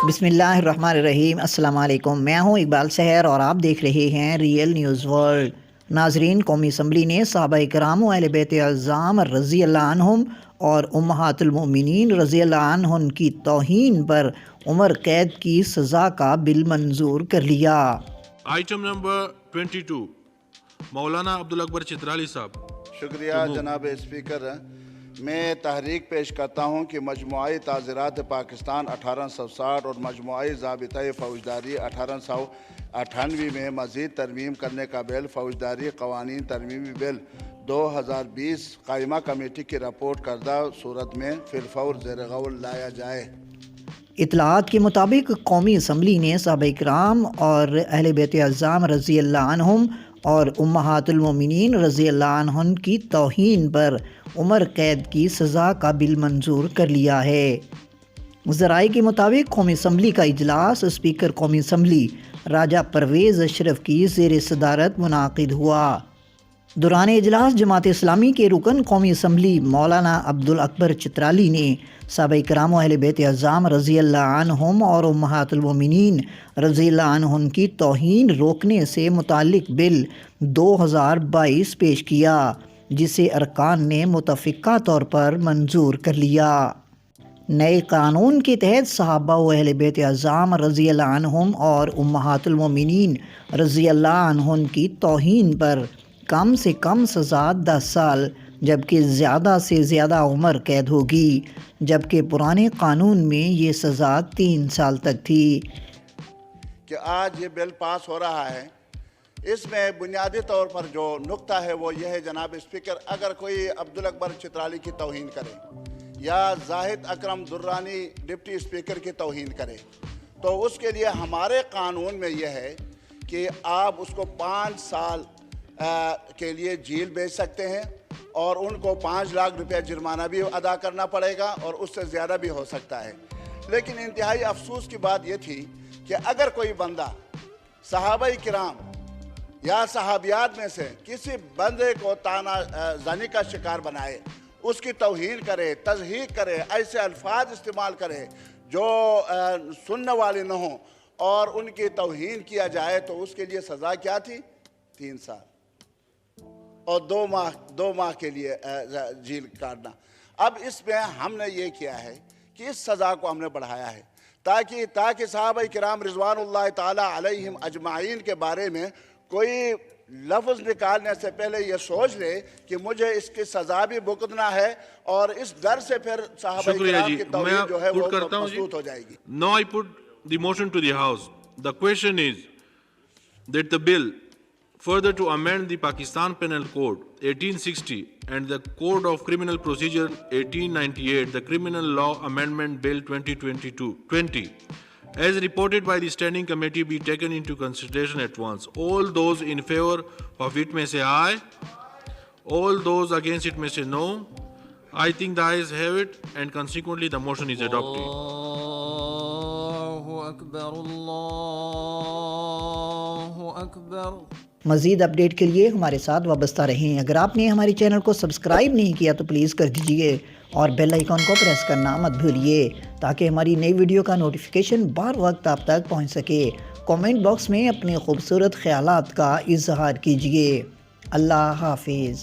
بسم اللہ الرحمن الرحیم۔ السلام علیکم، میں ہوں اقبال سحر اور آپ دیکھ رہے ہیں ریئل نیوز ورلڈ۔ ناظرین، قومی اسمبلی نے صحابہ کرام و اہلبیت عظام رضی اللہ عنہم اور امہات المومنین رضی اللہ عنہن کی توہین پر عمر قید کی سزا کا بل منظور کر لیا۔ آئٹم نمبر 22، مولانا عبدل اکبر چترالی صاحب۔ شکریہ جناب اسپیکر۔ میں تحریک پیش کرتا ہوں کہ مجموعی تعزیرات پاکستان 1860 اور مجموعی ضابطۂ فوجداری 1898 میں مزید ترمیم کرنے کا بل فوجداری قوانین ترمیمی بل 2020 قائمہ کمیٹی کی رپورٹ کردہ صورت میں فی الفور زیر غور لایا جائے۔ اطلاعات کے مطابق قومی اسمبلی نے صحابہ کرام اور اہل بیت اعظام رضی اللہ عنہم اور امہات المومنین رضی اللہ عنہن کی توہین پر عمر قید کی سزا کا بل منظور کر لیا ہے۔ ذرائع کے مطابق قومی اسمبلی کا اجلاس اسپیکر قومی اسمبلی راجہ پرویز اشرف کی زیر صدارت منعقد ہوا۔ دوران اجلاس جماعت اسلامی کے رکن قومی اسمبلی مولانا عبدل اکبر چترالی نے صحابہ کرام و اہل بیت عظام رضی اللہ عنہم اور امہات المومنین رضی اللہ عنہن کی توہین روکنے سے متعلق بل 2022 پیش کیا، جسے ارکان نے متفقہ طور پر منظور کر لیا۔ نئے قانون کے تحت صحابہ و اہل بیت عظام رضی اللہ عنہم اور امہات المومنین رضی اللہ عنہن کی توہین پر کم سے کم سزا 10 سال جبکہ زیادہ سے زیادہ عمر قید ہوگی، جبکہ پرانے قانون میں یہ سزا 3 سال تک تھی۔ کہ آج یہ بل پاس ہو رہا ہے، اس میں بنیادی طور پر جو نقطہ ہے وہ یہ ہے جناب اسپیکر، اگر کوئی عبدالاکبر چترالی کی توہین کرے یا زاہد اکرم درانی ڈپٹی اسپیکر کی توہین کرے تو اس کے لیے ہمارے قانون میں یہ ہے کہ آپ اس کو 5 سال کے لیے جیل بھیج سکتے ہیں اور ان کو 5 لاکھ روپے جرمانہ بھی ادا کرنا پڑے گا اور اس سے زیادہ بھی ہو سکتا ہے۔ لیکن انتہائی افسوس کی بات یہ تھی کہ اگر کوئی بندہ صحابہ کرام یا صحابیات میں سے کسی بندے کو طعنہ زنی کا شکار بنائے، اس کی توہین کرے، تضحیق کرے، ایسے الفاظ استعمال کرے جو سننے والے نہ ہوں اور ان کی توہین کیا جائے تو اس کے لیے سزا کیا تھی؟ 3 سال اور 2 ماہ کے لیے جیل کاٹنا۔ اب اس میں ہم نے یہ کیا ہے کہ اس سزا کو ہم نے بڑھایا ہے تاکہ صحابہ کرام رضوان اللہ تعالی علیہم اجمعین کے بارے میں کوئی لفظ نکالنے سے پہلے یہ سوچ لے کہ مجھے اس کی سزا بھی بھگتنا ہے اور اس ڈر سے پھر صحابہ کرام کی توہین جو ہے وہ مسلوط ہو جائے گی۔ Now I put the motion to the House. The question is that the bill further to amend the Pakistan Penal Code 1860 and the Code of Criminal Procedure 1898, the Criminal Law Amendment Bill 2020, as reported by the Standing Committee, be taken into consideration at once. All those in favor of it may say aye. All those against it may say no. I think the ayes have it and consequently the motion is adopted. Allahu Akbar, Allahu Akbar. مزید update کے لیے ہمارے ساتھ وابستہ رہیں۔ اگر آپ نے ہمارے چینل کو سبسکرائب نہیں کیا تو پلیز کر دیجئے اور بیل آئیکن کو پریس کرنا مت بھولیے تاکہ ہماری نئی ویڈیو کا نوٹیفیکیشن بر وقت آپ تک پہنچ سکے۔ کامنٹ باکس میں اپنے خوبصورت خیالات کا اظہار کیجئے۔ اللہ حافظ۔